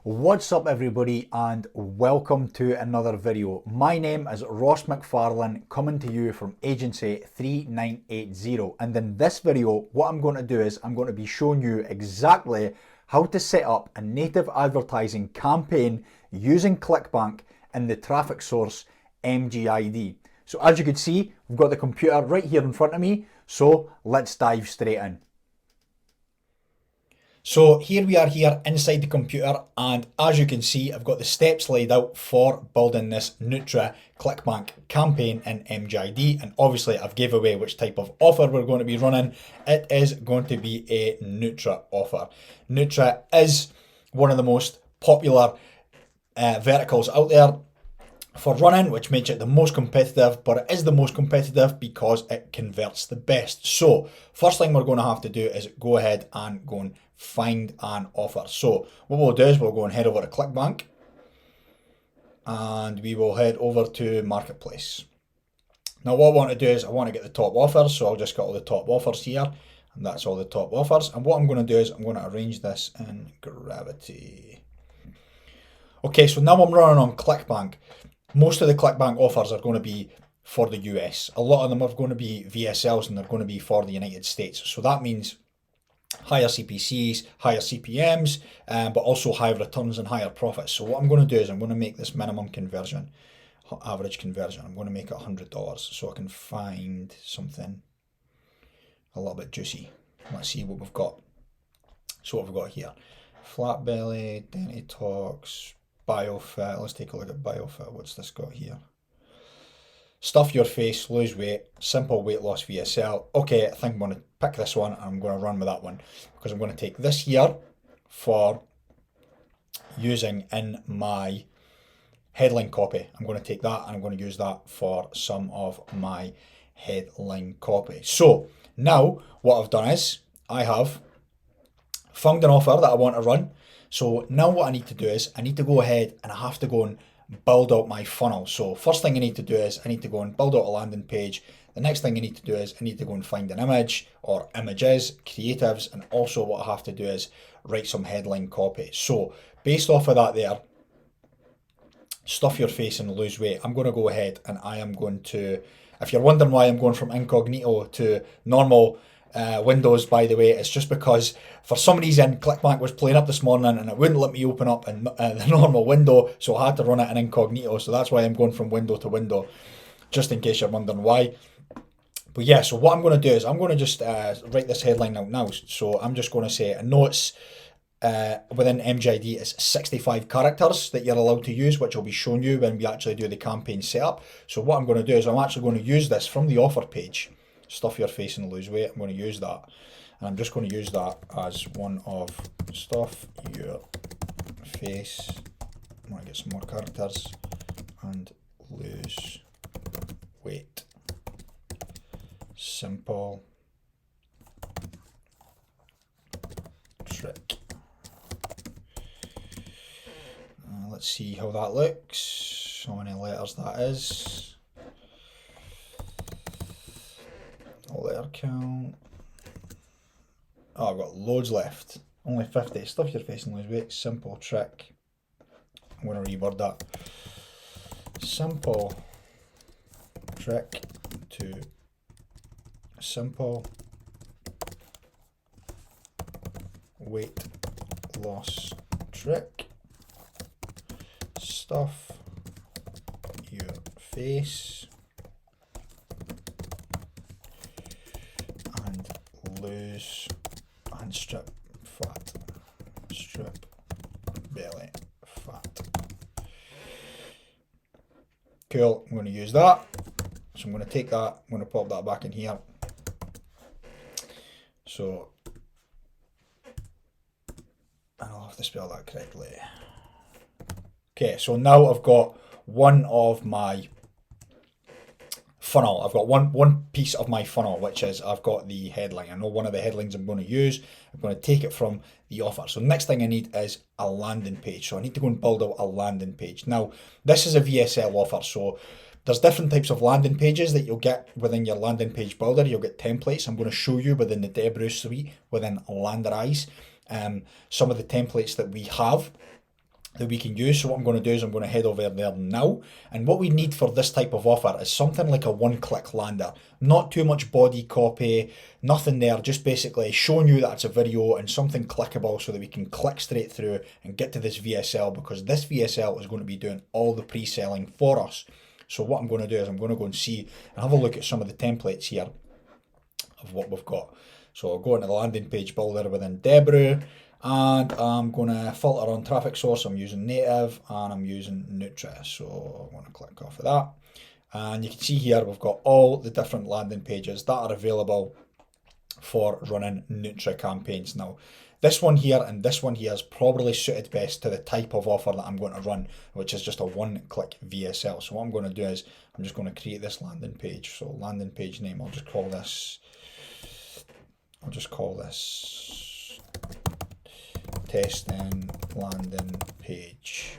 What's up everybody and welcome to another video. My name is Ross Macfarlane, coming to you from Agency 3980, and in this video what I'm going to do is I'm going to be showing you exactly how to set up a native advertising campaign using ClickBank in the traffic source MGID. So as you can see, we've got the computer right here in front of me, so let's dive straight in. So here we are here inside the computer, and as you can see I've got the steps laid out for building this Nutra Clickbank campaign in MGID, and obviously I've gave away which type of offer we're going to be running. It is going to be a Nutra offer. Nutra is one of the most popular verticals out there for running, which makes it the most competitive, but it is the most competitive because it converts the best. So first thing we're going to have to do is go ahead and go and find an offer. So what we'll do is we'll go and head over to ClickBank and we will head over to Marketplace. Now what I want to do is I want to get the top offers, so I'll just get all the top offers here, and that's all the top offers. And what I'm going to do is I'm going to arrange this in Gravity. Okay, so now I'm running on ClickBank. Most of the ClickBank offers are going to be for the US. A lot of them are going to be VSLs and they're going to be for the United States. So that means higher CPCs, higher CPMs, but also higher returns and higher profits. So what I'm going to do is I'm going to make this minimum conversion, average conversion, I'm going to make it $100 so I can find something a little bit juicy. Let's see what we've got. So what we've got here: flat belly, Detox, BioFit. Let's take a look at BioFit. What's this got here? Stuff your face, lose weight, simple weight loss VSL. Okay, I think I'm going to pick this one and I'm going to run with that one, because I'm going to take this here for using in my headline copy. I'm going to take that and I'm going to use that for some of my headline copy. So now what I've done is I have found an offer that I want to run. So now what I need to do is I need to go ahead and I have to go and build out my funnel. So first thing I need to do is I need to go and build out a landing page. The next thing I need to do is I need to go and find an image or images, creatives, and also what I have to do is write some headline copy. So based off of that there, stuff your face and lose weight, I'm going to go ahead and I am going to, if you're wondering why I'm going from incognito to normal Windows, by the way, it's just because for some reason ClickBank was playing up this morning and it wouldn't let me open up in the normal window, so I had to run it in incognito. So that's why I'm going from window to window, just in case you're wondering why. But yeah, so what I'm going to do is I'm going to just write this headline out now. So I'm just going to say, I know it's within MGID it's 65 characters that you're allowed to use, which I'll be showing you when we actually do the campaign setup. So what I'm going to do is I'm actually going to use this from the offer page. Stuff your face and lose weight. I'm going to use that, and I'm just going to use that as one of stuff your face. I'm going to get some more characters and lose weight. Simple trick. Let's see how that looks. How many letters that is. Letter count. Oh, I've got loads left. Only 50. Stuff your face and lose weight. Simple trick. I'm going to reword that. Simple trick to simple weight loss trick. Stuff your face lose and strip fat, strip belly fat. Cool, I'm going to use that. So I'm going to take that, I'm going to pop that back in here. So, and I'll have to spell that correctly. Okay, so now I've got one of my funnel. I've got one piece of my funnel, which is I've got the headline. I know one of the headlines I'm going to use. I'm going to take it from the offer. So next thing I need is a landing page. So I need to go and build out a landing page. Now, this is a VSL offer. So there's different types of landing pages that you'll get within your landing page builder. You'll get templates. I'm going to show you within the Debrew suite within Landerize some of the templates that we have. that we can use. So what I'm going to do is I'm going to head over there now. And what we need for this type of offer is something like a one-click lander. Not too much body copy, nothing there, just basically showing you that it's a video and something clickable so that we can click straight through and get to this VSL, because this VSL is going to be doing all the pre-selling for us. So what I'm going to do is I'm going to go and see and have a look at some of the templates here of what we've got. So I'll go into the landing page builder within Debrew, and I'm going to filter on traffic source. I'm using native and I'm using Nutra. So I'm going to click off of that. And you can see here we've got all the different landing pages that are available for running Nutra campaigns. Now, this one here and this one here is probably suited best to the type of offer that I'm going to run, which is just a one-click VSL. So what I'm going to do is I'm just going to create this landing page. So landing page name, I'll just call this testing landing page.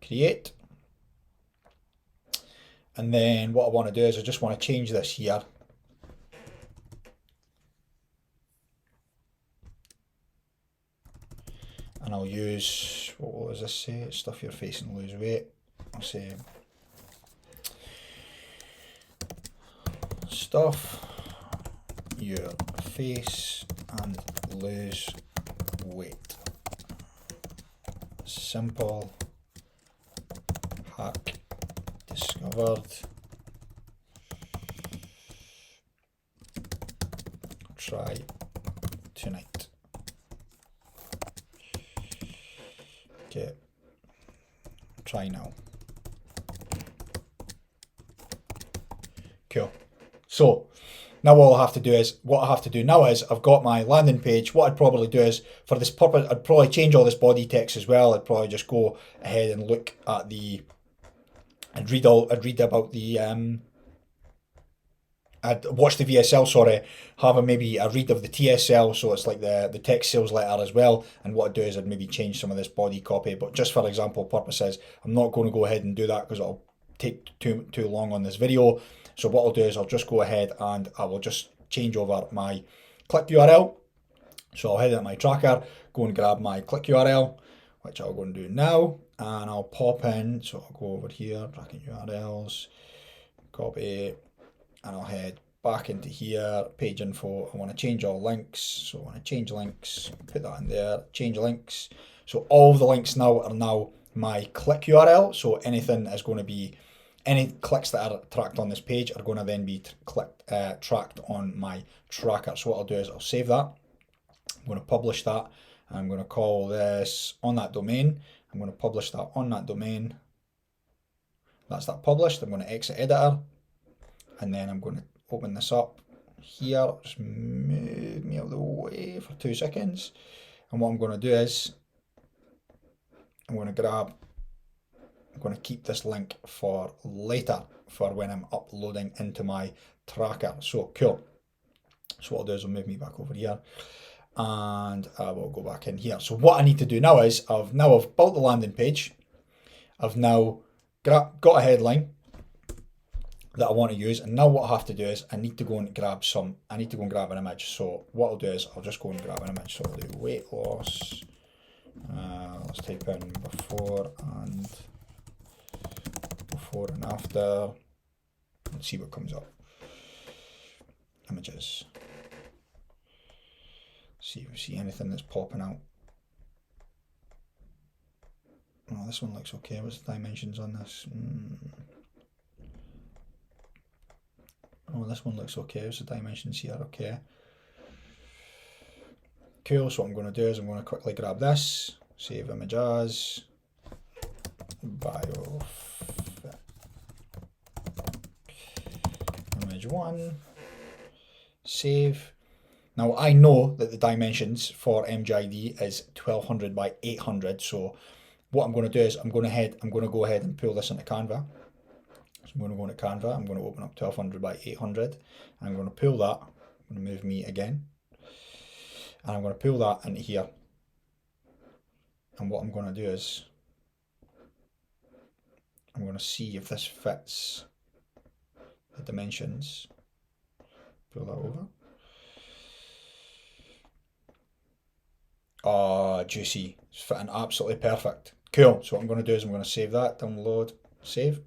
Create. And then what I want to do is I just want to change this here. And I'll use, what does this say? Stuff your face and lose weight. I'll say stuff your face and lose weight. Simple hack discovered. Try tonight. Okay. Try now. Cool. So now what I have to do now is I've got my landing page. What I'd probably do is, for this purpose, I'd probably change all this body text as well. I'd probably just go ahead and look at I'd read about the I'd watch the VSL, sorry, have maybe a read of the TSL, so it's like the text sales letter as well. And what I'd do is I'd maybe change some of this body copy, but just for example purposes, I'm not going to go ahead and do that because it'll take too long on this video. So what I'll do is I'll just go ahead and I will just change over my ClickUrl. So I'll head into my tracker, go and grab my ClickUrl, which I'll go and do now, and I'll pop in. So I'll go over here, tracking URLs, copy, and I'll head back into here, page info. I want to change all links, so I want to change links, put that in there, change links. So all of the links now are now my ClickUrl, so anything is going to be, any clicks that are tracked on this page are going to then be tracked on my tracker. So what I'll do is I'll save that. I'm going to publish that. I'm going to call this on that domain. I'm going to publish that on that domain. That's that published. I'm going to exit editor. And then I'm going to open this up here. Just move me out of the way for 2 seconds. And what I'm going to do is I'm going to keep this link for later, for when I'm uploading into my tracker. So cool. So what I'll do is I'll move me back over here and I will go back in here. So what I need to do now is I've built the landing page. I've now got a headline that I want to use, and now what I have to do is I need to go and grab an image. So what I'll do is I'll just go and grab an image. So I'll do weight loss. Let's type in before and after, and see what comes up. Images. See if we see anything that's popping out. Oh, this one looks okay. What's the dimensions on this? Oh, this one looks okay. What's the dimensions here? Okay. Cool. So what I'm going to do is I'm going to quickly grab this, save image as bio image 1, save. Now I know that the dimensions for MGID is 1200 by 800. So what I'm going to do is I'm going to go ahead and pull this into Canva. So I'm going to go into Canva. I'm going to open up 1200 by 800. I'm going to pull that. I'm going to move me again. And I'm going to pull that into here. And what I'm going to do is I'm going to see if this fits the dimensions. Pull that over. Oh, juicy. It's fitting absolutely perfect. Cool. So what I'm going to do is I'm going to save that, download, save.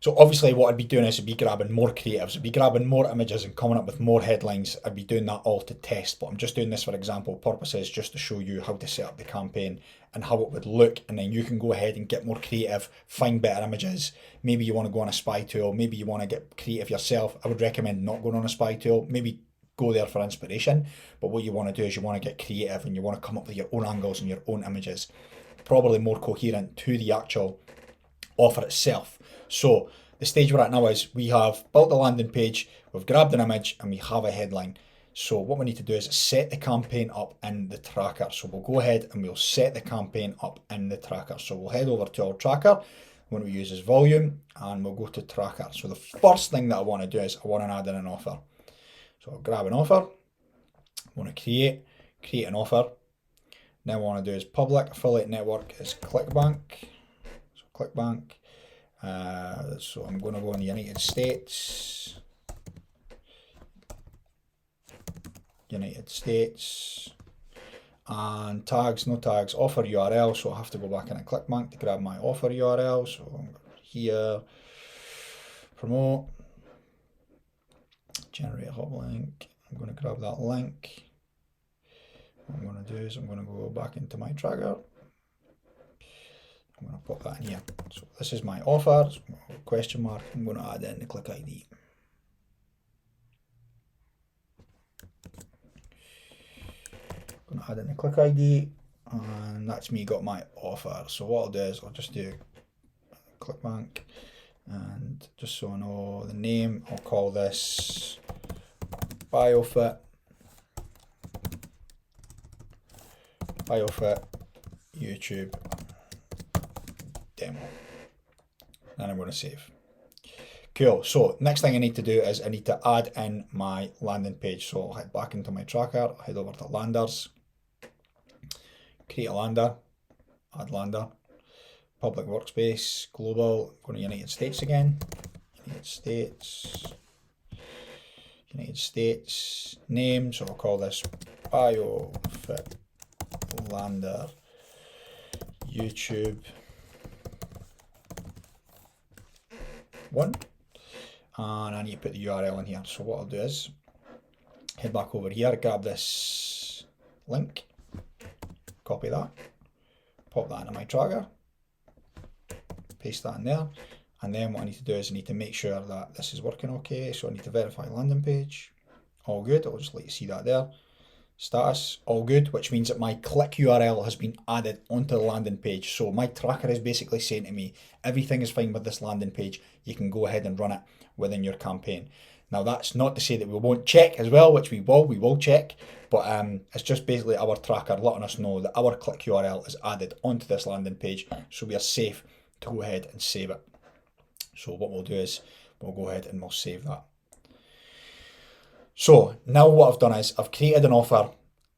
So obviously what I'd be doing is I'd be grabbing more creatives, I'd be grabbing more images and coming up with more headlines. I'd be doing that all to test, but I'm just doing this for example purposes just to show you how to set up the campaign and how it would look, and then you can go ahead and get more creative, find better images. Maybe you want to go on a spy tool, maybe you want to get creative yourself. I would recommend not going on a spy tool, maybe go there for inspiration, but what you want to do is you want to get creative and you want to come up with your own angles and your own images, probably more coherent to the actual offer itself. So the stage we're at now is we have built the landing page, we've grabbed an image and we have a headline. So what we need to do is set the campaign up in the tracker. So we'll go ahead and we'll set the campaign up in the tracker. So we'll head over to our tracker. What we use is volume and we'll go to tracker. So the first thing that I want to do is I want to add in an offer. So I'll grab an offer, I want to create an offer. Now what I want to do is public affiliate network is ClickBank. So ClickBank. So I'm going to go in the United States, and tags, no tags, offer URL. So I have to go back in at ClickBank to grab my offer URL. So I'm here, promote, generate a hot link. I'm going to grab that link. What I'm going to do is I'm going to go back into my tracker. I'm going to pop that in here. So this is my offer, question mark. I'm going to add in the click ID. I'm going to add in the click ID, and that's me got my offer. So what I'll do is I'll just do ClickBank, and just so I know the name, I'll call this BioFit YouTube demo, and I'm going to save. Cool. So next thing I need to do is I need to add in my landing page. So I'll head back into my tracker, I'll head over to landers, create a lander, add lander, public workspace, global, going to United States again, United States, name, so I'll call this BioFit Lander YouTube 1, and I need to put the URL in here. So what I'll do is head back over here, grab this link, copy that, pop that into my tracker, paste that in there, and then what I need to do is I need to make sure that this is working okay. So I need to verify landing page, all good. I'll just let you see that there. Status, all good, which means that my click URL has been added onto the landing page. So my tracker is basically saying to me, everything is fine with this landing page. You can go ahead and run it within your campaign. Now that's not to say that we won't check as well, which we will check, but it's just basically our tracker letting us know that our click URL is added onto this landing page, so we are safe to go ahead and save it. So what we'll do is we'll go ahead and we'll save that. So now what I've done is I've created an offer,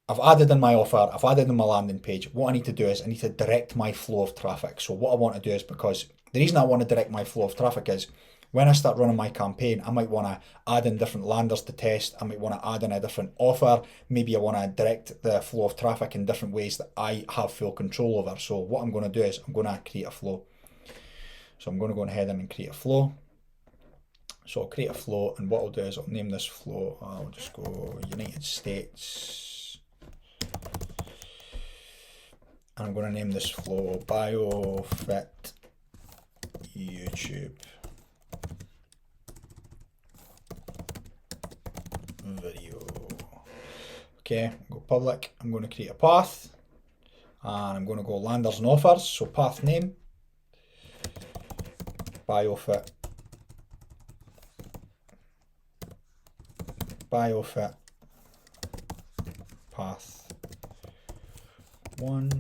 I've added in my offer, I've added in my landing page. What I need to do is I need to direct my flow of traffic. So what I want to do is, because the reason I want to direct my flow of traffic is when I start running my campaign, I might want to add in different landers to test. I might want to add in a different offer. Maybe I want to direct the flow of traffic in different ways that I have full control over. So what I'm going to do is I'm going to create a flow. So I'm going to go ahead and create a flow. So I'll create a flow, and what I'll do is I'll name this flow, I'll just go United States, and I'm going to name this flow BioFit YouTube video. Okay, go public, I'm going to create a path, and I'm going to go landers and offers, so path name, BioFit path 1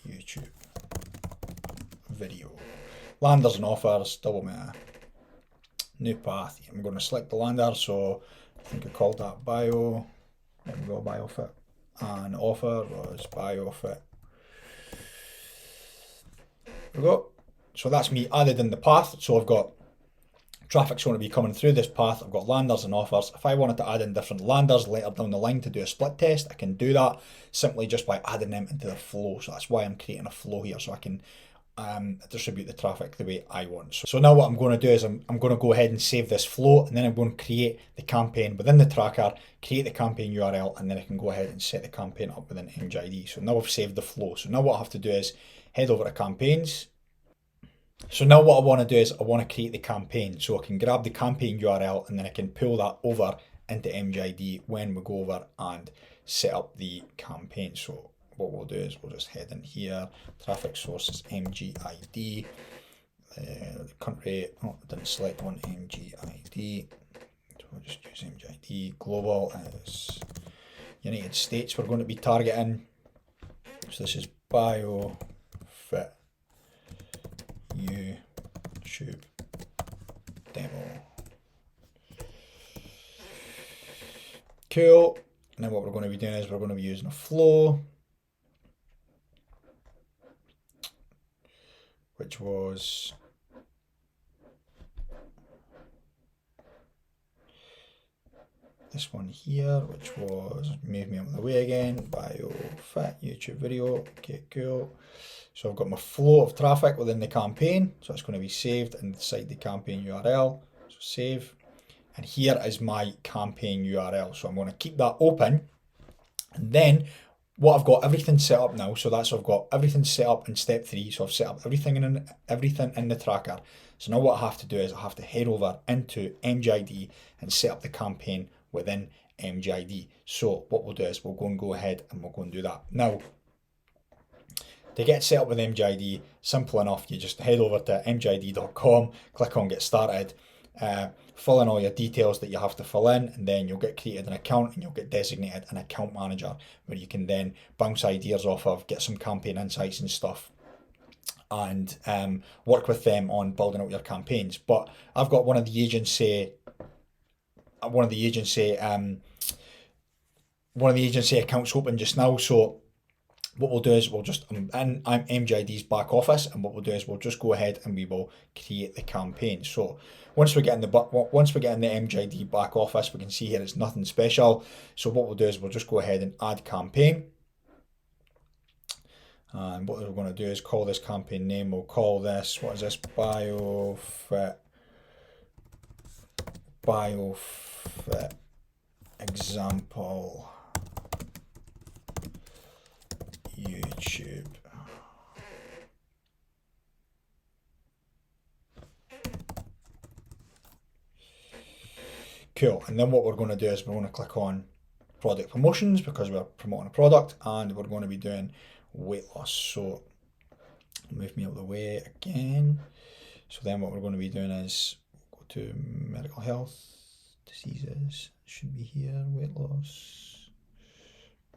YouTube video. Landers and offers, double my new path. I'm going to select the lander, so I think I called that bio. There we go, BioFit. And offer was BioFit. There we go. So that's me added in the path. So I've got traffic's going to be coming through this path. I've got landers and offers. If I wanted to add in different landers later down the line to do a split test, I can do that simply just by adding them into the flow. So that's why I'm creating a flow here, so I can distribute the traffic the way I want. So now what I'm going to do is I'm going to go ahead and save this flow, and then I'm going to create the campaign within the tracker, create the campaign URL, and then I can go ahead and set the campaign up within MGID. So now I've saved the flow. So now what I have to do is head over to campaigns. So now what I want to do is I want to create the campaign. So I can grab the campaign URL and then I can pull that over into MGID when we go over and set up the campaign. So what we'll do is we'll just head in here, traffic source is MGID, the country, oh, I didn't select one, MGID, so we'll just use MGID, global is United States we're going to be targeting, so this is BioFit YouTube demo. Cool, and then what we're going to be doing is we're going to be using a flow, which was this one here, which was move me out of the way again, BioFit YouTube video. Okay, cool. So I've got my flow of traffic within the campaign, so it's going to be saved inside the campaign URL. So save, and here is my campaign URL. So I'm going to keep that open, and then what I've got everything set up now, so that's I've got everything set up in step 3. So I've set up everything in the tracker. So now what I have to do is I have to head over into MGID and set up the campaign within MGID. So what we'll do is we'll go ahead and we'll go and do that. Now, to get set up with MGID, simple enough, you just head over to mgid.com, click on get started, fill in all your details that you have to fill in, and then you'll get created an account and you'll get designated an account manager where you can then bounce ideas off of, get some campaign insights and stuff, and work with them on building out your campaigns. But I've got one of the agency accounts open just now, so what we'll do is we'll just, I'm MGID's back office, and what we'll do is we'll just go ahead and we will create the campaign. So once we get in the MGID back office, we can see here it's nothing special. So what we'll do is we'll just go ahead and add campaign. And what we're going to do is call this campaign name. We'll call this, what is this? BioFit example YouTube. Cool, and then what we're going to do is we're going to click on product promotions because we're promoting a product, and we're going to be doing weight loss. So move me out of the way again. So then what we're going to be doing is go to medical health, diseases, should be here, weight loss,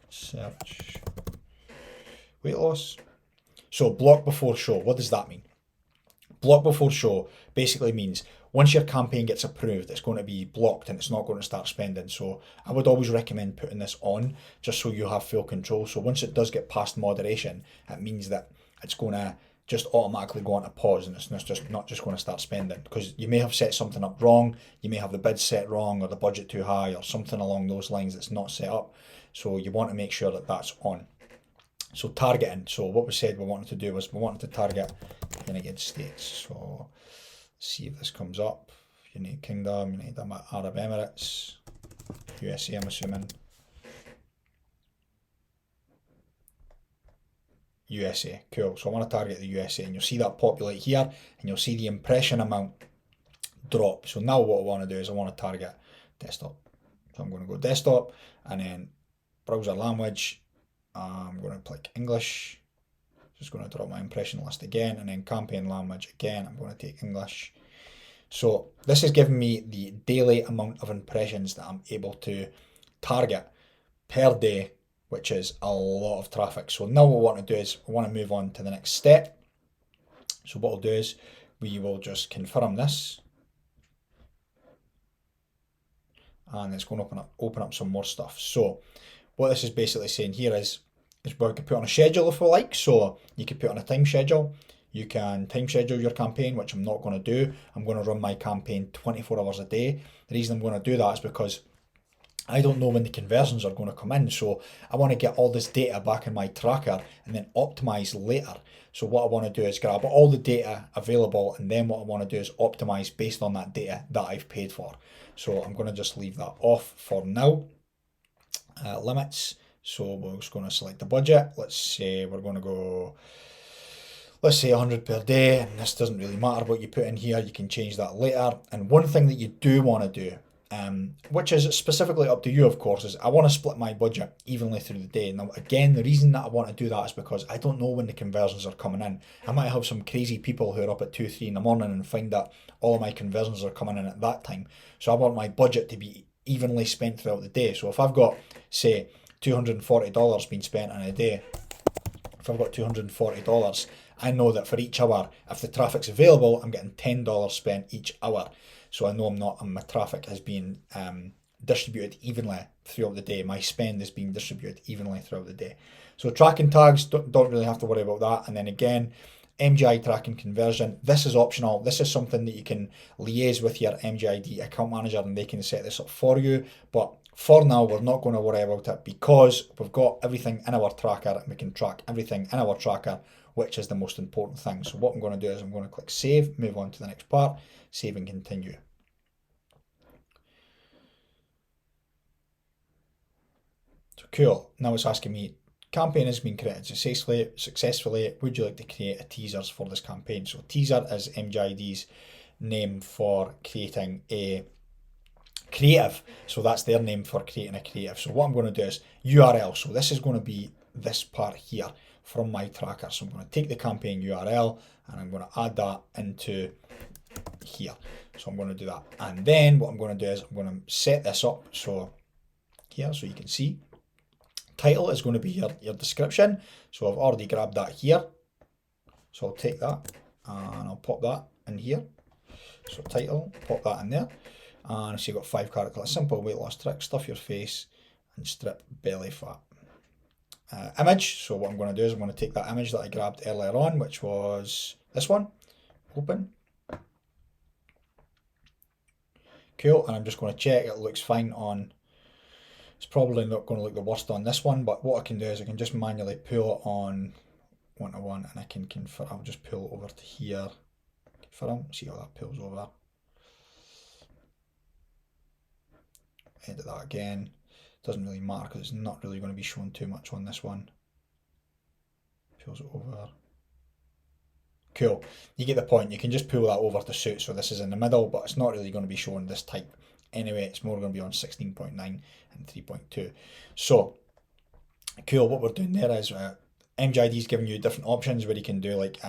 search, weight loss. So block before show, what does that mean? Block before show basically means once your campaign gets approved, it's going to be blocked and it's not going to start spending. So I would always recommend putting this on just so you have full control. So once it does get past moderation, it means that it's going to just automatically go on to pause and it's not just going to start spending, because you may have set something up wrong, you may have the bid set wrong or the budget too high or something along those lines that's not set up. So you want to make sure that that's on. So targeting, so what we said we wanted to do was we wanted to target United States. So let's see if this comes up. United Kingdom, United Arab Emirates, USA I'm assuming. USA, cool. So I want to target the USA, and you'll see that populate here, and you'll see the impression amount drop. So now what I want to do is I want to target desktop. So I'm going to go desktop, and then browser language. I'm going to click English. Just going to drop my impression list again, and then campaign language again. I'm going to take English. So this is giving me the daily amount of impressions that I'm able to target per day, which is a lot of traffic. So now what we want to do is we want to move on to the next step. So what we'll do is we will just confirm this, and it's going to open up some more stuff. So what this is basically saying here is we could put on a schedule if we like. So you could put on a time schedule, You can time schedule your campaign, which I'm not going to do. I'm going to run my campaign 24 hours a day. The reason I'm going to do that is because I don't know when the conversions are going to come in, so I want to get all this data back in my tracker and then optimize later. So what I want to do is grab all the data available, and then what I want to do is optimize based on that data that I've paid for. So I'm going to just leave that off for now. Limits. So we're just going to select the budget. Let's say we're going to go, let's say 100 per day, and this doesn't really matter what you put in here. You can change that later. And one thing that you do want to do, which is specifically up to you, of course, is I want to split my budget evenly through the day. Now, again, the reason that I want to do that is because I don't know when the conversions are coming in. I might have some crazy people who are up at 2, 3 in the morning and find that all of my conversions are coming in at that time. So I want my budget to be evenly spent throughout the day. So if I've got, say, $240 being spent in a day, if I've got $240, I know that for each hour, if the traffic's available, I'm getting $10 spent each hour. So I know my traffic has been distributed evenly throughout the day. My spend is being distributed evenly throughout the day. So tracking tags, don't really have to worry about that. And then again, MGI tracking conversion, this is optional. This is something that you can liaise with your MGID account manager and they can set this up for you. But for now, we're not going to worry about it because we've got everything in our tracker and we can track everything in our tracker, which is the most important thing. So what I'm going to do is I'm going to click save, move on to the next part, save and continue. So cool, now it's asking me, campaign has been created successfully. Would you like to create a teasers for this campaign? So teaser is MGID's name for creating a creative. So that's their name for creating a creative. So what I'm going to do is URL. So this is going to be this part here from my tracker. So I'm going to take the campaign URL and I'm going to add that into here. So I'm going to do that. And then what I'm going to do is I'm going to set this up. So here, so you can see, title is going to be your description. So I've already grabbed that here. So I'll take that and I'll pop that in here. So title, pop that in there. And so you've got 5 characters, simple weight loss trick, stuff your face and strip belly fat. Image, so what I'm going to do is I'm going to take that image that I grabbed earlier on, which was this one, open. Cool, and I'm just going to check it looks fine on, it's probably not going to look the worst on this one, but what I can do is I can just manually pull it on 1-to-1 and I can confirm, I'll just pull it over to here, confirm, see how that pulls over. Edit that again. Doesn't really matter because it's not really going to be shown too much on this one. Pulls it over. Cool. You get the point. You can just pull that over to suit. So this is in the middle, but it's not really going to be showing this type. Anyway, it's more going to be on 16.9 and 3.2. So cool. What we're doing there is MGID is giving you different options where you can do like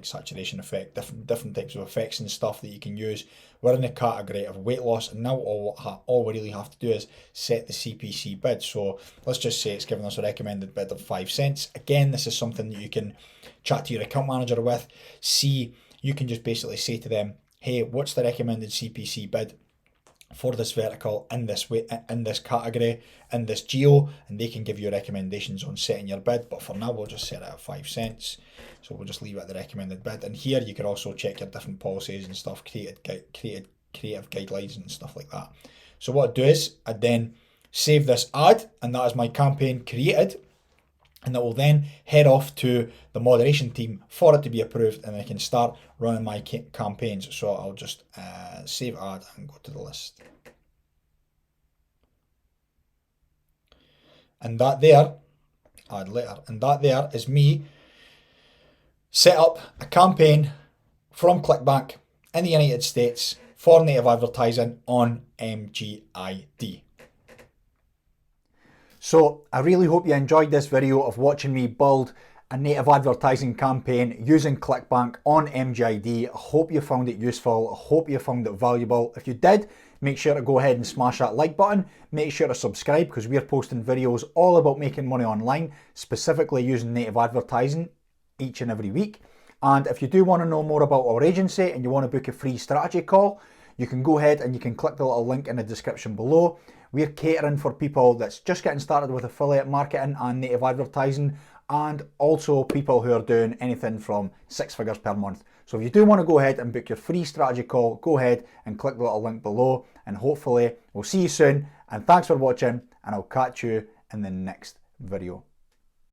saturation effect, different types of effects and stuff that you can use. We're in the category of weight loss, and now all we really have to do is set the CPC bid. So let's just say it's giving us a recommended bid of 5 cents. Again, this is something that you can chat to your account manager with. You can just basically say to them, hey, what's the recommended CPC bid for this vertical in this way, in this category, in this geo, and they can give you recommendations on setting your bid. But for now, we'll just set it at 5 cents. So we'll just leave it at the recommended bid. And here you can also check your different policies and stuff, creative guidelines and stuff like that. So what I do is I then save this ad, and that is my campaign created. And that will then head off to the moderation team for it to be approved, and I can start running my campaigns. So I'll just save ad and go to the list. And that there, add later, and that there is me set up a campaign from ClickBank in the United States for native advertising on MGID. So I really hope you enjoyed this video of watching me build a native advertising campaign using ClickBank on MGID. I hope you found it useful. I hope you found it valuable. If you did, make sure to go ahead and smash that like button. Make sure to subscribe because we're posting videos all about making money online, specifically using native advertising each and every week. And if you do want to know more about our agency and you want to book a free strategy call, you can go ahead and you can click the little link in the description below. We're catering for people that's just getting started with affiliate marketing and native advertising, and also people who are doing anything from 6 figures per month. So if you do want to go ahead and book your free strategy call, go ahead and click the little link below, and hopefully we'll see you soon. And thanks for watching, and I'll catch you in the next video.